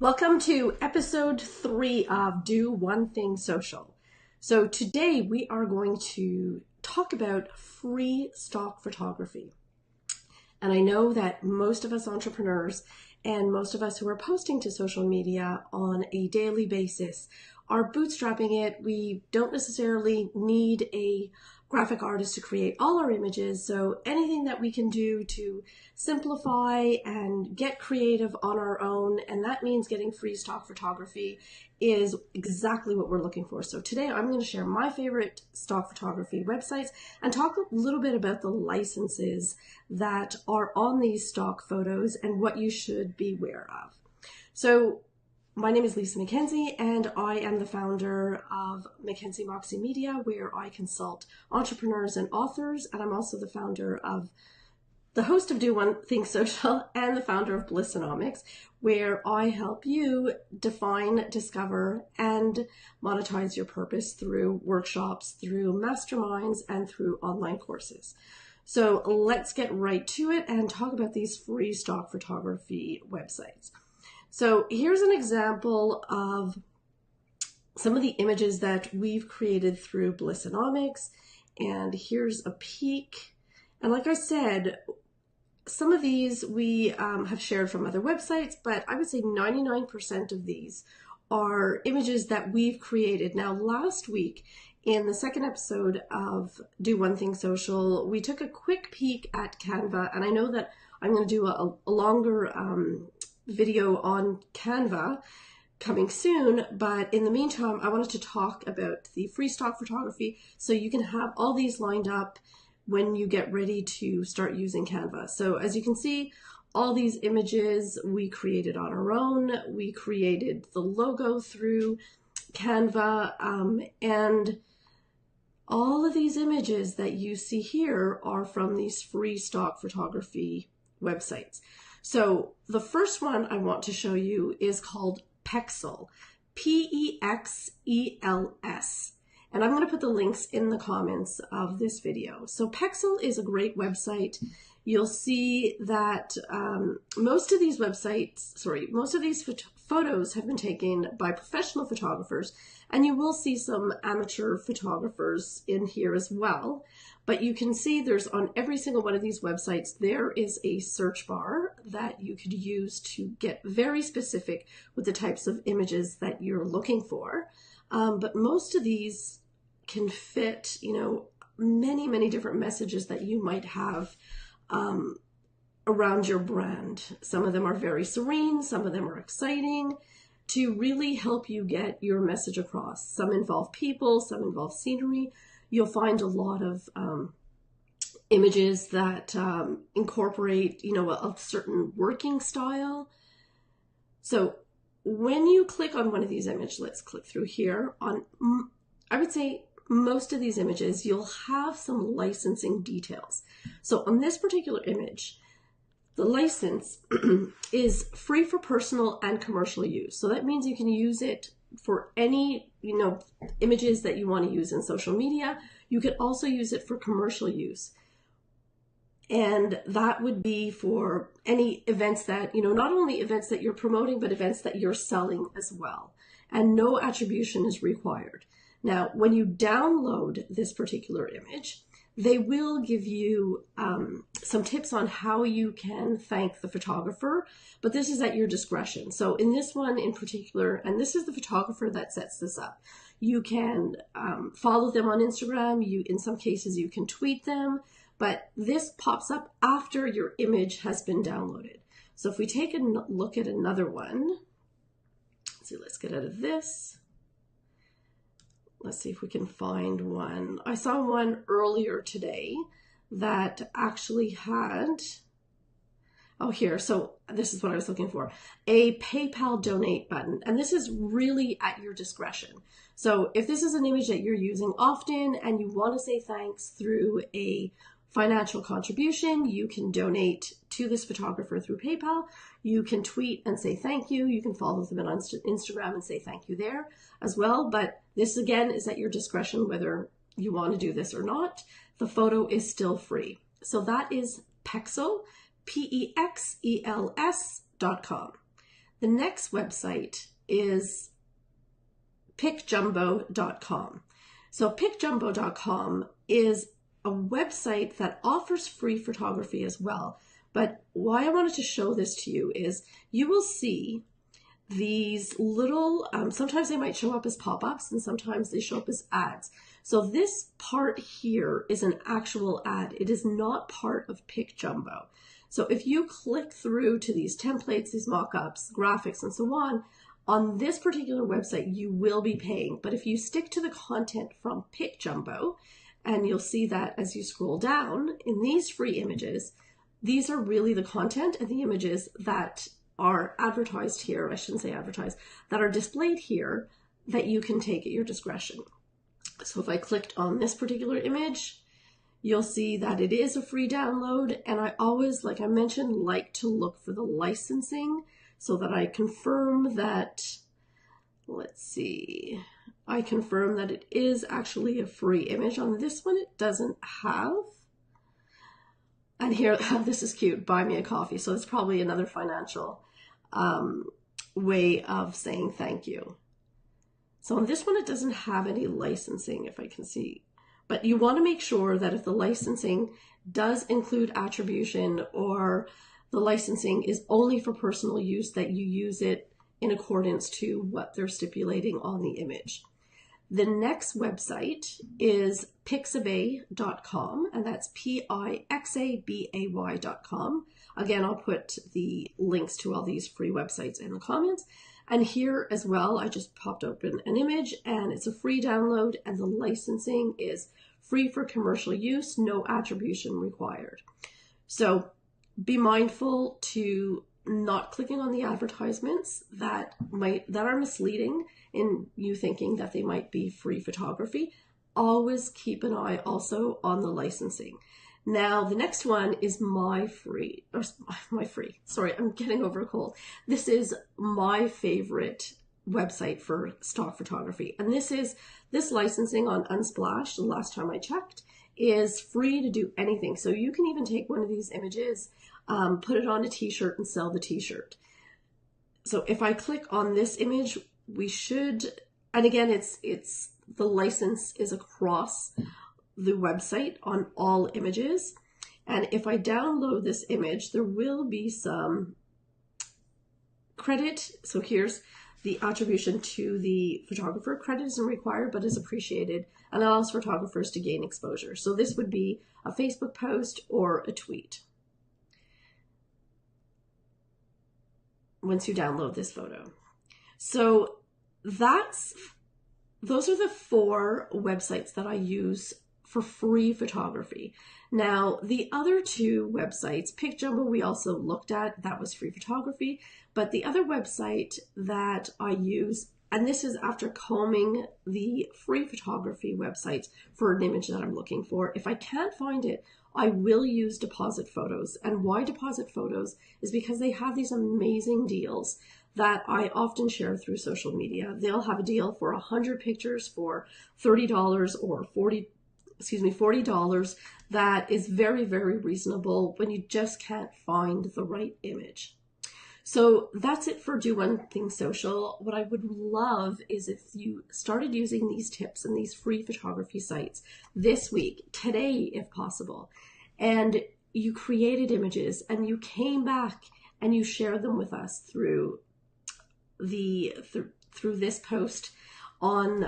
Welcome to episode 3 of Do One Thing Social. So today we are going to talk about free stock photography. And I know that most of us entrepreneurs and most of us who are posting to social media on a daily basis are bootstrapping it. We don't necessarily need a graphic artist to create all our images. So anything that we can do to simplify and get creative on our own, and that means getting free stock photography, is exactly what we're looking for. So today I'm going to share my favorite stock photography websites and talk a little bit about the licenses that are on these stock photos and what you should be aware of. So my name is Lisa McKenzie, and I am the founder of McKenzie Moxie Media, where I consult entrepreneurs and authors, and I'm also the host of Do One Thing Social and the founder of Blissonomics, where I help you define, discover, and monetize your purpose through workshops, through masterminds, and through online courses. So let's get right to it and talk about these free stock photography websites. So here's an example of some of the images that we've created through Blissonomics, and here's a peek. And like I said, some of these we have shared from other websites, but I would say 99% of these are images that we've created. Now, last week in the second episode of Do One Thing Social, we took a quick peek at Canva, and I know that I'm going to do a longer video on Canva coming soon, but in the meantime, I wanted to talk about the free stock photography so you can have all these lined up when you get ready to start using Canva. So as you can see, all these images we created on our own. We created the logo through Canva, and all of these images that you see here are from these free stock photography websites. So the first one I want to show you is called Pexels, P-E-X-E-L-S. And I'm going to put the links in the comments of this video. So Pexels is a great website. You'll see that most of these photos have been taken by professional photographers, and you will see some amateur photographers in here as well. But you can see there's on every single one of these websites, there is a search bar that you could use to get very specific with the types of images that you're looking for. But most of these can fit, many, many different messages that you might have around your brand. Some of them are very serene, some of them are exciting to really help you get your message across. Some involve people, some involve scenery. You'll find a lot of images that incorporate, a certain working style. So when you click on one of these images, let's click through here, I would say most of these images, you'll have some licensing details. So on this particular image, the license is free for personal and commercial use. So that means you can use it for any, images that you want to use in social media. You could also use it for commercial use. And that would be for any events that, not only events that you're promoting, but events that you're selling as well. And no attribution is required. Now, when you download this particular image, they will give you some tips on how you can thank the photographer, but this is at your discretion. So in this one in particular, and this is the photographer that sets this up, you can follow them on Instagram. In some cases, you can tweet them, but this pops up after your image has been downloaded. So if we take a look at another one, let's get out of this. Let's see if we can find one. I saw one earlier today that actually had, here, so this is what I was looking for, a PayPal donate button. And this is really at your discretion. So if this is an image that you're using often and you want to say thanks through a financial contribution, you can donate to this photographer through PayPal. You can tweet and say thank you. You can follow them on Instagram and say thank you there as well. But this, again, is at your discretion whether you want to do this or not. The photo is still free. So that is Pexels, Pexels.com. The next website is PickJumbo.com. So PickJumbo.com is a website that offers free photography as well. But why I wanted to show this to you is you will see these little, sometimes they might show up as pop-ups and sometimes they show up as ads. So this part here is an actual ad. It is not part of PickJumbo. So if you click through to these templates, these mock-ups, graphics, and so on this particular website, you will be paying. But if you stick to the content from PickJumbo, and you'll see that as you scroll down in these free images, these are really the content and the images that are advertised here, I shouldn't say advertised, that are displayed here that you can take at your discretion. So if I clicked on this particular image, you'll see that it is a free download, and I always, like I mentioned, like to look for the licensing so that I confirm that, let's see, I confirm that it is actually a free image. On this one, it doesn't have. And here, this is cute, buy me a coffee. So it's probably another financial way of saying thank you. So on this one, it doesn't have any licensing, if I can see. But you want to make sure that if the licensing does include attribution or the licensing is only for personal use, that you use it in accordance to what they're stipulating on the image. The next website is Pixabay.com, and that's Pixabay.com. Again, I'll put the links to all these free websites in the comments. And here as well, I just popped open an image, and it's a free download, and the licensing is free for commercial use, no attribution required. So be mindful to not clicking on the advertisements that are misleading in you thinking that they might be free photography. Always keep an eye also on the licensing. Now, the next one is sorry, I'm getting over a cold. This is my favorite website for stock photography. And this licensing on Unsplash, the last time I checked, is free to do anything. So you can even take one of these images, put it on a t-shirt and sell the t-shirt. So if I click on this image, we should, and again, it's the license is across the website on all images. And if I download this image, there will be some credit. So here's the attribution to the photographer. Credit isn't required, but is appreciated and allows photographers to gain exposure. So this would be a Facebook post or a tweet once you download this photo. So those are the 4 websites that I use for free photography. Now, the other 2 websites, PickJumbo we also looked at, that was free photography, but the other website that I use, and this is after combing the free photography websites for an image that I'm looking for, if I can't find it, I will use Deposit Photos. And why Deposit Photos is because they have these amazing deals that I often share through social media. They'll have a deal for 100 pictures for $30 or $40 that is very, very reasonable when you just can't find the right image. So that's it for Do One Thing Social. What I would love is if you started using these tips and these free photography sites this week, today if possible, and you created images and you came back and you shared them with us through this post on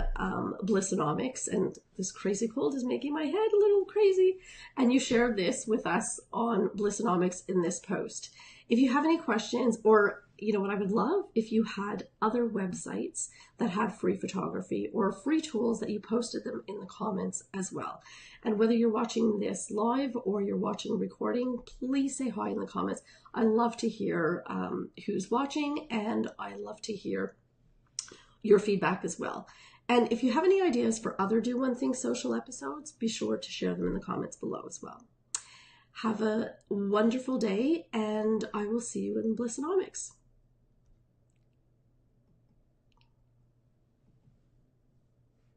Blissonomics, and this crazy cold is making my head a little crazy, and you shared this with us on Blissonomics in this post. If you have any questions, or you know what I would love, if you had other websites that had free photography or free tools, that you posted them in the comments as well. And whether you're watching this live or you're watching recording, please say hi in the comments. I love to hear who's watching, and I love to hear your feedback as well. And if you have any ideas for other Do One Thing Social episodes, be sure to share them in the comments below as well. Have a wonderful day, and I will see you in Blissonomics.